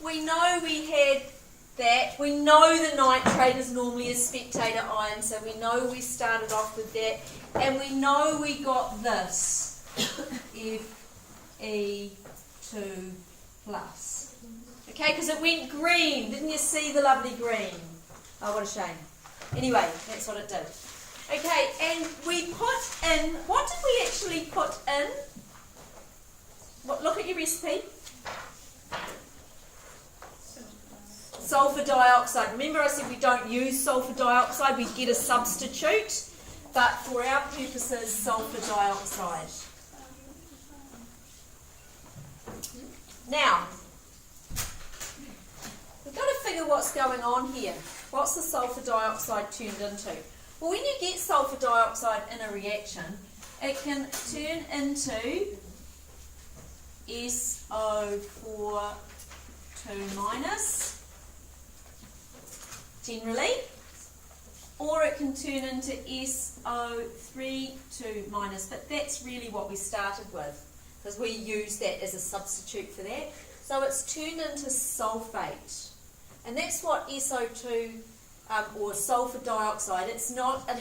we know we had that. We know the nitrate is normally a spectator ion, so we know we started off with that. And we know we got this, Fe2 plus. Okay, because it went green. Didn't you see the lovely green? Oh, what a shame. Anyway, that's what it did. Okay, and we put in, what did we actually put in? Look at your recipe. Sulfur dioxide. Remember I said we don't use sulfur dioxide, we get a substitute, but for our purposes, sulfur dioxide. Now, we've got to figure what's going on here. What's the sulfur dioxide turned into? Well, when you get sulfur dioxide in a reaction, it can turn into SO4 minus, generally, or it can turn into SO3 minus, but that's really what we started with, because we used that as a substitute for that. So it's turned into sulfate, and that's what SO2 or sulfur dioxide, it's not an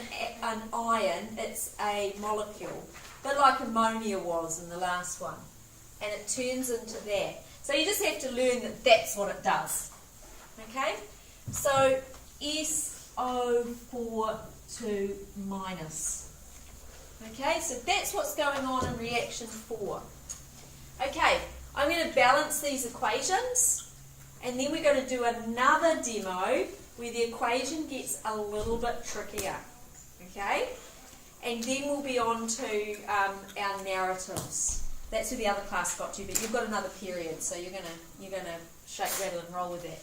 ion, it's a molecule, but like ammonia was in the last one, and it turns into that. So you just have to learn that that's what it does. Okay, so SO4 minus. Okay, so that's what's going on in reaction 4. Okay, I'm going to balance these equations, and then we're going to do another demo where the equation gets a little bit trickier. Okay, and then we'll be on to our narratives. That's where the other class got to, but you've got another period, so you're gonna shake, rattle, and roll with that.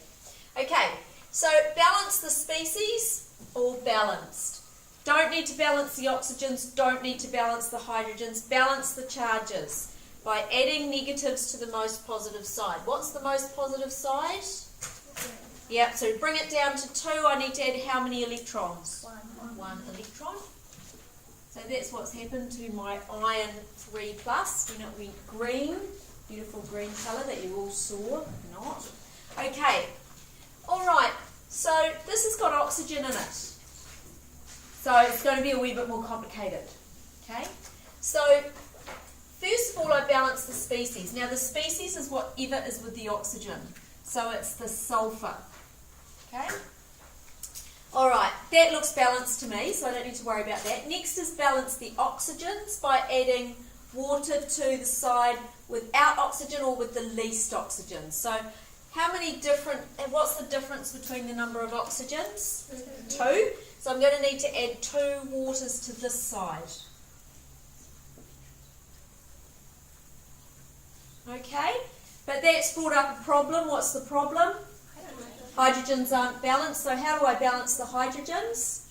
Okay, so balance the species, all balanced. Don't need to balance the oxygens, don't need to balance the hydrogens, balance the charges by adding negatives to the most positive side. What's the most positive side? Yep, so bring it down to 2. I need to add how many electrons? 1 electron. So that's what's happened to my iron 3 plus when it went green. Beautiful green colour that you all saw. Not. Okay. Alright, so this has got oxygen in it. So it's going to be a wee bit more complicated. Okay. So first of all I balance the species. Now the species is whatever is with the oxygen. So it's the sulfur. Okay. Alright, that looks balanced to me, so I don't need to worry about that. Next is balance the oxygens by adding water to the side without oxygen or with the least oxygen. So how many different, and what's the difference between the number of oxygens? 2. So I'm going to need to add 2 waters to this side. Okay, but that's brought up a problem. What's the problem? Hydrogens aren't balanced, so how do I balance the hydrogens?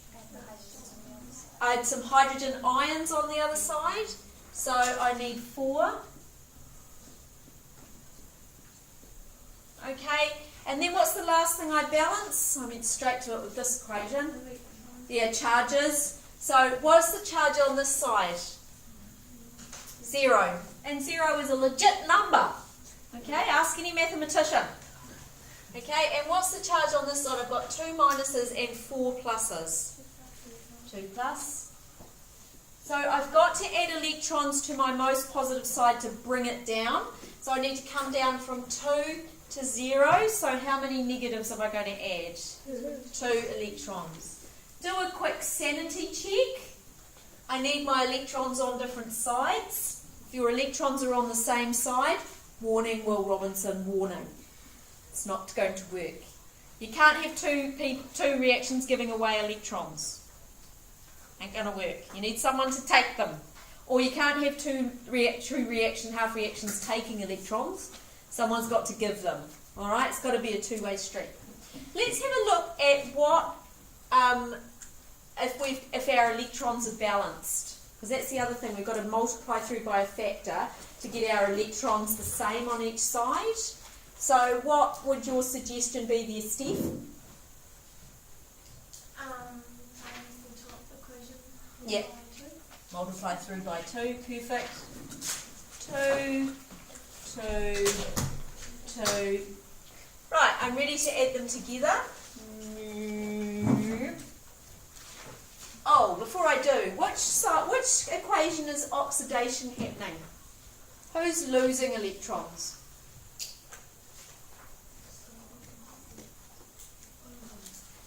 I add some hydrogen ions on the other side, so I need 4. Okay, and then what's the last thing I balance? I went straight to it with this equation. Yeah, charges. So what's the charge on this side? 0. And 0 is a legit number. Okay, ask any mathematician. Okay, and what's the charge on this side? I've got 2 minuses and 4 pluses. 2 plus. So I've got to add electrons to my most positive side to bring it down. So I need to come down from 2 to 0. So how many negatives am I going to add? 2 electrons. Do a quick sanity check. I need my electrons on different sides. If your electrons are on the same side, warning, Will Robinson, warning. It's not going to work. You can't have two reactions giving away electrons. Ain't going to work. You need someone to take them. Or you can't have half reactions taking electrons. Someone's got to give them. Alright, it's got to be a two-way street. Let's have a look at what if our electrons are balanced. Because that's the other thing. We've got to multiply through by a factor to get our electrons the same on each side. So what would your suggestion be there, Steph? The top equation. Yep. Multiply through by 2. Perfect. 2, 2, 2. I'm ready to add them together. Oh, before I do, which equation is oxidation happening? Who's losing electrons?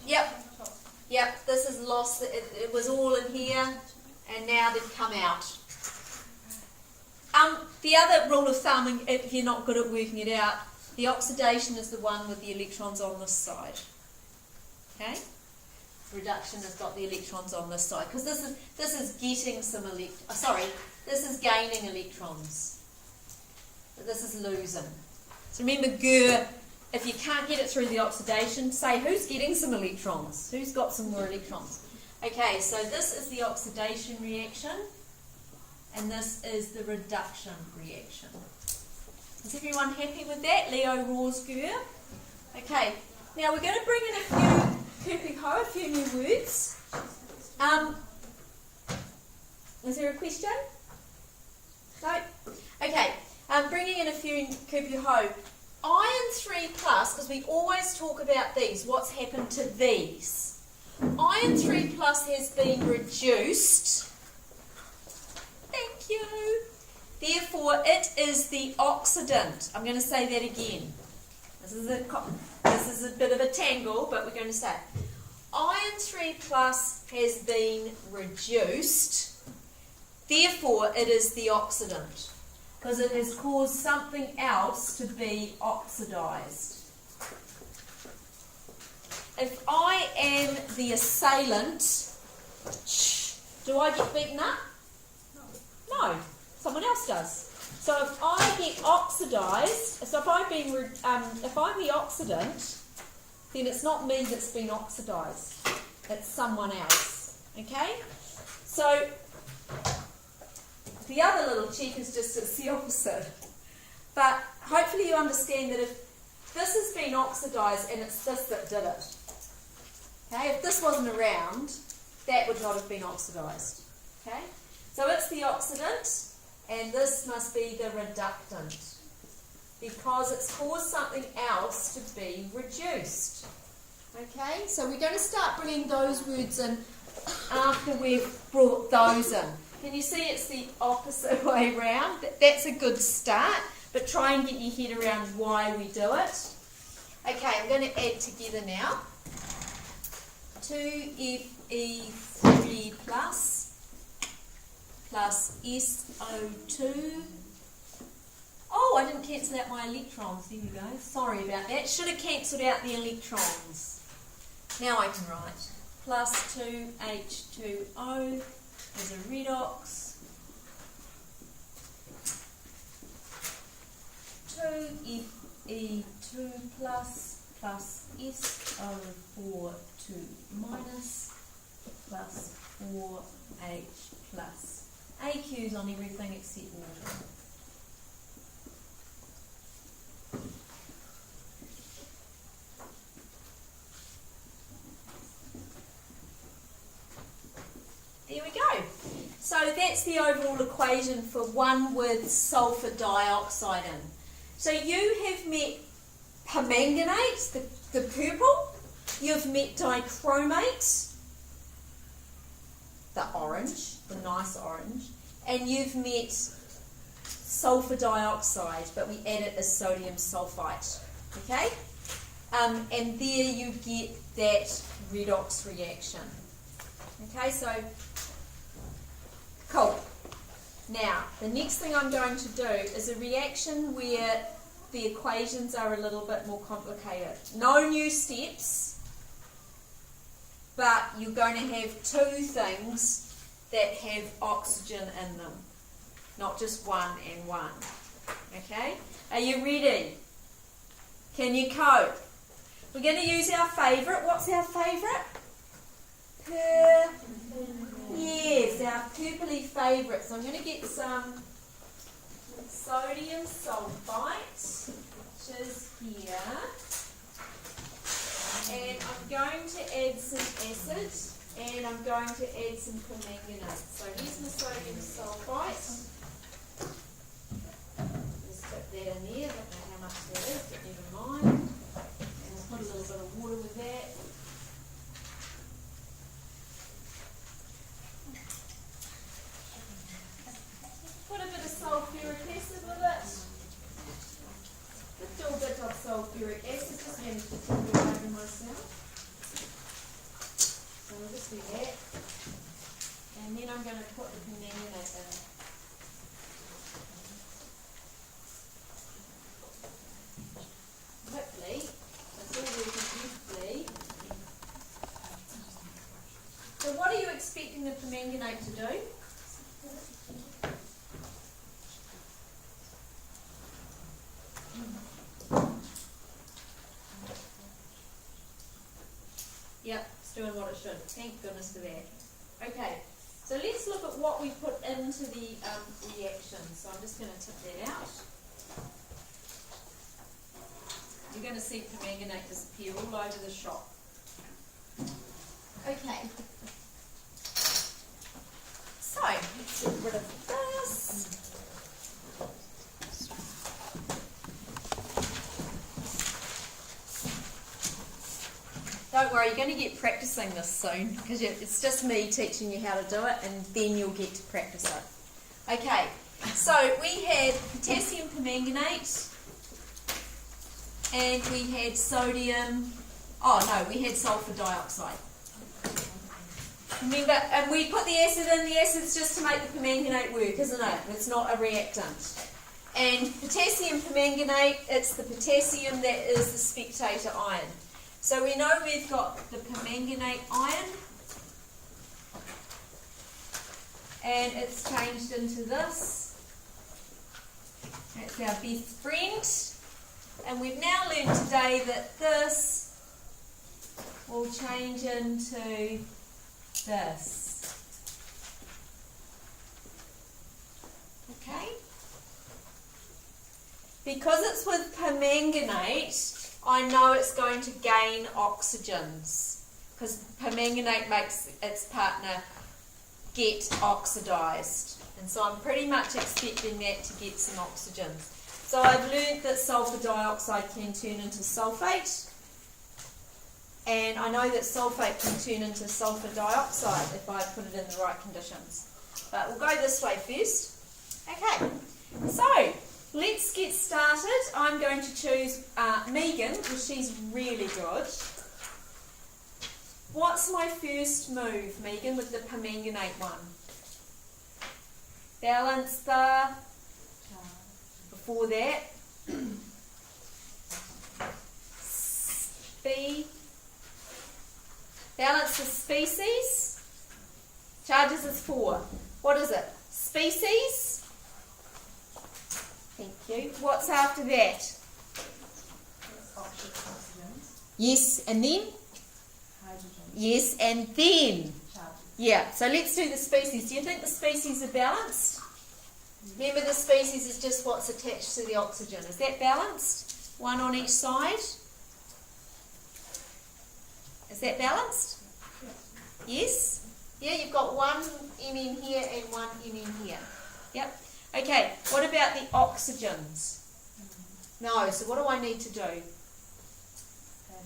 Yep, this is lost. It was all in here, and now they've come out. The other rule of thumb, if you're not good at working it out, the oxidation is the one with the electrons on this side. Okay? Reduction has got the electrons on this side, because this is getting some this is gaining electrons, but this is losing. So remember, if you can't get it through the oxidation, say who's getting some electrons, who's got some more electrons. Okay, so this is the oxidation reaction, and this is the reduction reaction. Is everyone happy with that? Leo roars Gur. Okay, now we're going to bring in a few new words. Is there a question? No? Okay, bringing in a few kupu-ho. Iron 3+, because we always talk about these, what's happened to these? Iron 3+ has been reduced. Thank you. Therefore, it is the oxidant. I'm going to say that again. This is a bit of a tangle, but we're going to say it. Iron 3+ has been reduced. Therefore, it is the oxidant, because it has caused something else to be oxidized. If I am the assailant, do I get beaten up? No, someone else does. So if I get oxidized, so if I'm the oxidant, then it's not me that's been oxidized. It's someone else. Okay? So the other little cheek is just it's the opposite. But hopefully you understand that if this has been oxidized and it's this that did it. Okay? If this wasn't around, that would not have been oxidized. Okay? So it's the oxidant, and this must be the reductant, because it's caused something else to be reduced. Okay, so we're going to start bringing those words in after we've brought those in. Can you see it's the opposite way round? That's a good start, but try and get your head around why we do it. Okay, I'm going to add together now. 2Fe3 plus SO2. Oh, I didn't cancel out my electrons. There we go. Sorry about that. Should have cancelled out the electrons. Now I can write. Plus 2H2O is a redox. 2Fe2 plus SO42 minus plus 4H plus. AQ's on everything except water. There we go. So that's the overall equation for one with sulfur dioxide in. So you have met permanganate, the purple. You've met dichromate, the orange, the nice orange. And you've met sulfur dioxide, but we add it as sodium sulfite. Okay? And there you get that redox reaction. Okay, so cool. Now, the next thing I'm going to do is a reaction where the equations are a little bit more complicated. No new steps, but you're going to have two things that have oxygen in them, not just one and one. Okay? Are you ready? Can you cope? We're going to use our favourite. What's our favourite? Yes, our purpley favourite. So I'm going to get some sodium sulfite, which is here. And I'm going to add some acid, and I'm going to add some permanganate. So here's my sodium sulfite. Just put that in there. I don't know how much that is, but never mind. And bit of sulfuric acid, just managed to tip it over myself. So I'll just do that. And then I'm going to put the permanganate in. Hopefully, it's all working beautifully. So what are you expecting the permanganate to do? Yep, it's doing what it should. Thank goodness for that. Okay, so let's look at what we put into the reaction. So I'm just going to tip that out. You're going to see permanganate disappear all over the shop. Okay. So, let's get rid of this. Don't worry, you're going to get practicing this soon because it's just me teaching you how to do it and then you'll get to practice it. Okay, so we had potassium permanganate and we had sodium, we had sulfur dioxide. Remember, and we put the acid in, the acid's just to make the permanganate work, isn't it? It's not a reactant. And potassium permanganate, it's the potassium that is the spectator ion. So we know we've got the permanganate ion, and it's changed into this. That's our best friend. And we've now learned today that this will change into this. Okay? Because it's with permanganate, I know it's going to gain oxygens because permanganate makes its partner get oxidized. And so I'm pretty much expecting that to get some oxygens. So I've learnt that sulfur dioxide can turn into sulfate. And I know that sulfate can turn into sulfur dioxide if I put it in the right conditions. But we'll go this way first. Okay, so let's get started. I'm going to choose Megan because she's really good. What's my first move, Megan, with the permanganate one? Balance the, before that, balance the species. Charges is 4. What is it? Species. Thank you. What's after that? Yes, and then? Hydrogen. Yes, and then? Charges. Yeah, so let's do the species. Do you think the species are balanced? Remember, the species is just what's attached to the oxygen. Is that balanced? One on each side? Is that balanced? Yes? Yeah, you've got one MM here and one MM here. Yep. Okay, what about the oxygens? No, so what do I need to do? Add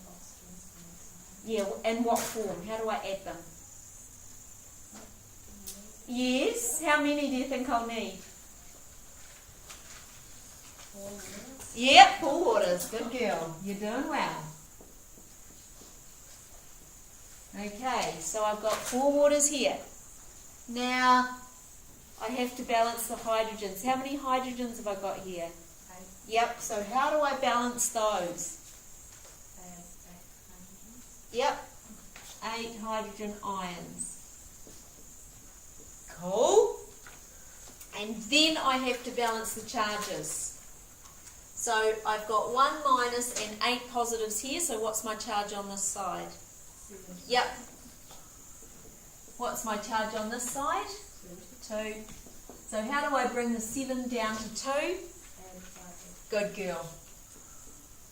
oxygens. Yeah, in what form? How do I add them? Yes, how many do you think I'll need? 4 minutes. Yep, pool waters. Good girl. You're doing well. Okay, so I've got 4 waters here. Now, I have to balance the hydrogens. How many hydrogens have I got here? 8. Yep, so how do I balance those? Add 8 hydrogens. Yep, 8 hydrogen ions. Cool. And then I have to balance the charges. So I've got 1 minus and 8 positives here, so what's my charge on this side? 7. Yep. What's my charge on this side? 2. So how do I bring the 7 down to 2? Add 5. Good girl.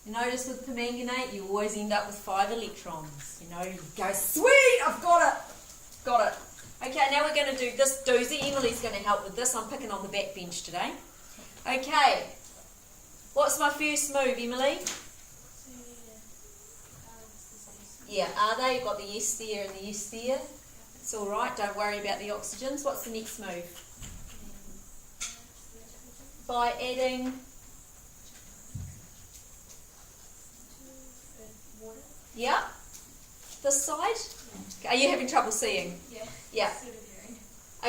You notice with permanganate, you always end up with 5 electrons. You know, you go, sweet, I've got it. Got it. Okay, now we're going to do this doozy. Emily's going to help with this. I'm picking on the back bench today. Okay. What's my first move, Emily? Yeah, are they? You've got the yes there and the yes there. It's all right. Don't worry about the oxygens. What's the next move? By adding Yeah? This side? Are you having trouble seeing? Yeah. Yeah. Sort of hearing.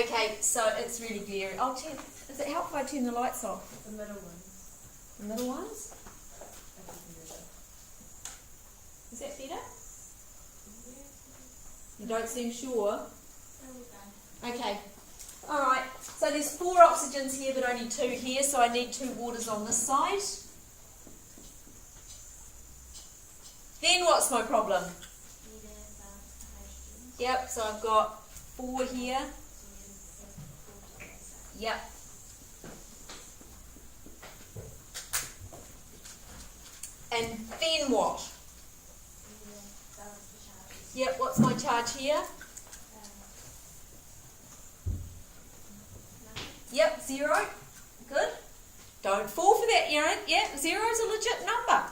Okay, so it's really glary. Is it helpful if I turn the lights off? The middle ones. The middle ones? I can do that. Is that better? You don't seem sure? Okay. Alright, so there's 4 oxygens here but only 2 here, so I need 2 waters on this side. Then what's my problem? Yep, so I've got 4 here. Yep. And then what? Yep, what's my charge here? Yep, 0. Good. Don't fall for that, Erin. Yep, 0 is a legit number.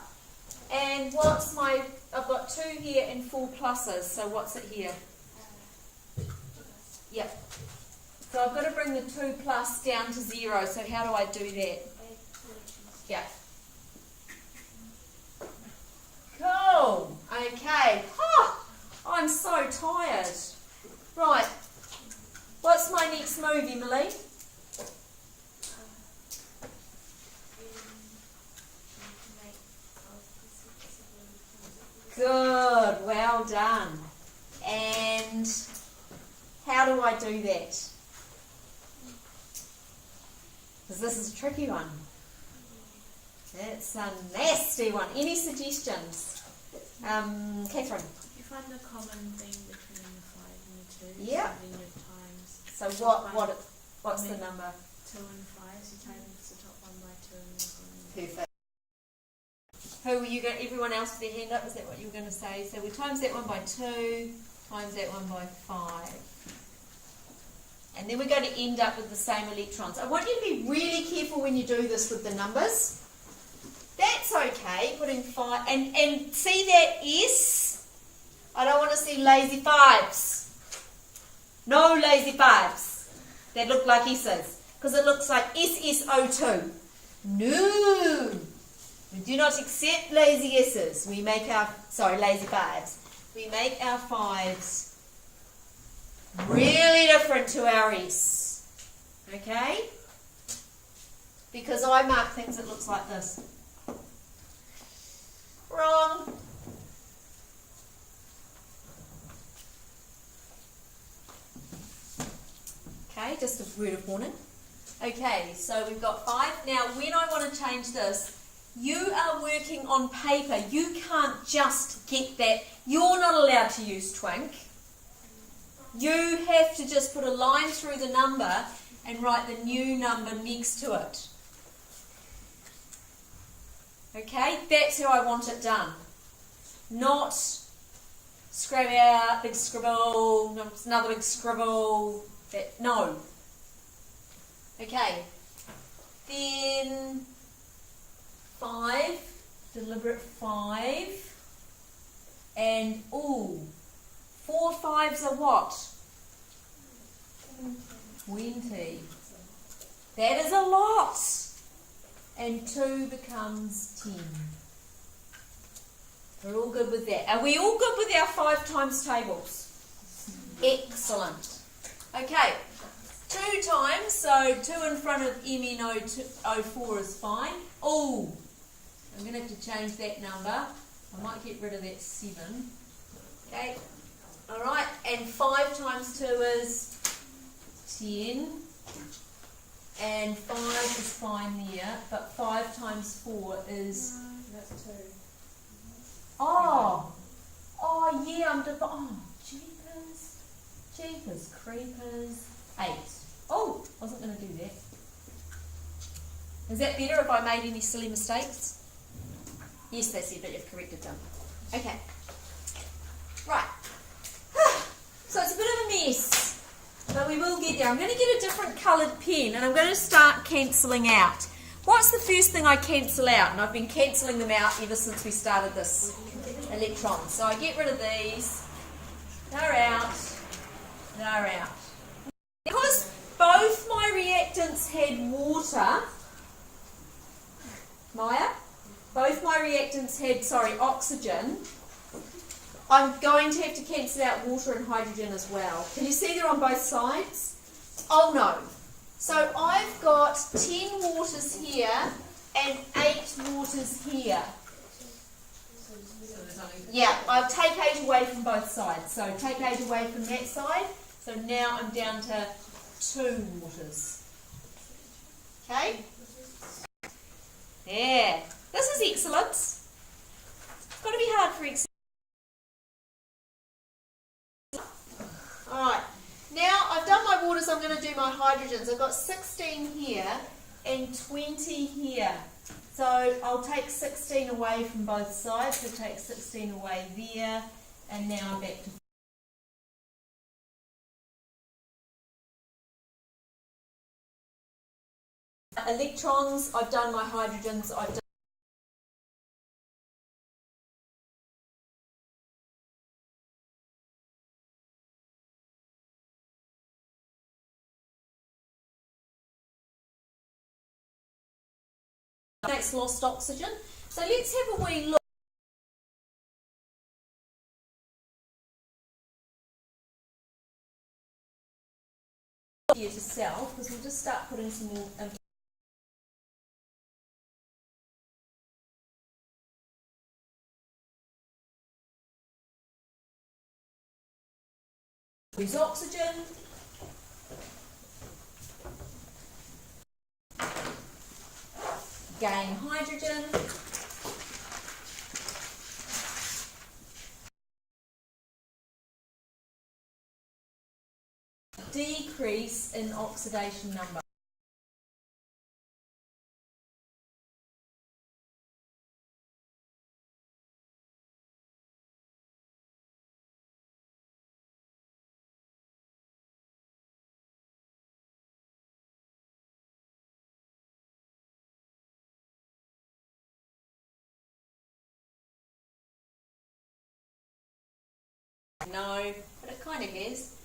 And what's my, I've got 2 here and 4 pluses, so what's it here? Yep. So I've got to bring the 2 plus down to 0, so how do I do that? Yeah. Cool. Okay. Oh, I'm so tired. Right. What's my next move, Emily? Good. Well done. And how do I do that? Because this is a tricky one. It's a nasty one. Any suggestions? Catherine? You find the common thing between the 5 and the 2. Yeah. So then your times. So what's the number? 2 and 5. So you times the top one by 2 and the bottom. Perfect. Who were you going? Everyone else with their hand up? Is that what you were going to say? So we times that one by 2, times that one by 5. And then we're going to end up with the same electrons. I want you to be really careful when you do this with the numbers. That's okay, putting 5, and see that S? I don't want to see lazy 5s. No lazy 5s. That look like S's. Because it looks like SSO2. No. We do not accept lazy S's. We make lazy 5s. We make our 5s really different to our S. Okay? Because I mark things that looks like this. Wrong. Okay, just a word of warning. Okay, so we've got 5. Now, when I want to change this, you are working on paper. You can't just get that. You're not allowed to use twink. You have to just put a line through the number and write the new number next to it. Okay, that's how I want it done. Not scrap out, big scribble, another big scribble. No. Okay. Then 5, deliberate 5. And, 4 5s are what? 20. That is a lot. And 2 becomes 10. We're all good with that. Are we all good with our 5 times tables? Excellent. Okay, 2 times, so 2 in front of MnO4 is fine. Oh, I'm going to have to change that number. I might get rid of that 7. Okay, alright, and 5 times 2 is 10. And 5 is fine there, but 5 times 4 is... That's 2. Oh yeah, jeepers creepers. 8. Oh, wasn't going to do that. Is that better if I made any silly mistakes? Yes, they said that you've corrected them. Okay. Right. So it's a bit of a mess, but we will get there. I'm going to get a different coloured pen and I'm going to start cancelling out. What's the first thing I cancel out? And I've been cancelling them out ever since we started this electron. So I get rid of these. They're out. They're out. Because both my reactants had water, Maya, both my reactants had, oxygen, I'm going to have to cancel out water and hydrogen as well. Can you see they're on both sides? Oh no. So I've got 10 waters here and 8 waters here. Yeah, I'll take 8 away from both sides. So take 8 away from that side. So now I'm down to 2 waters. Okay? Yeah. This is excellence. It's got to be hard for excellence. Alright. Now I've done my waters, I'm going to do my hydrogens. I've got 16 here and 20 here. So I'll take 16 away from both sides. So take 16 away there, and now I'm back to electrons. I've done my hydrogens. I've done next lost oxygen. So let's have a wee look. Here to self, because we'll just start putting some more use oxygen. Gain hydrogen. Decrease in oxidation number. No, but it kind of is.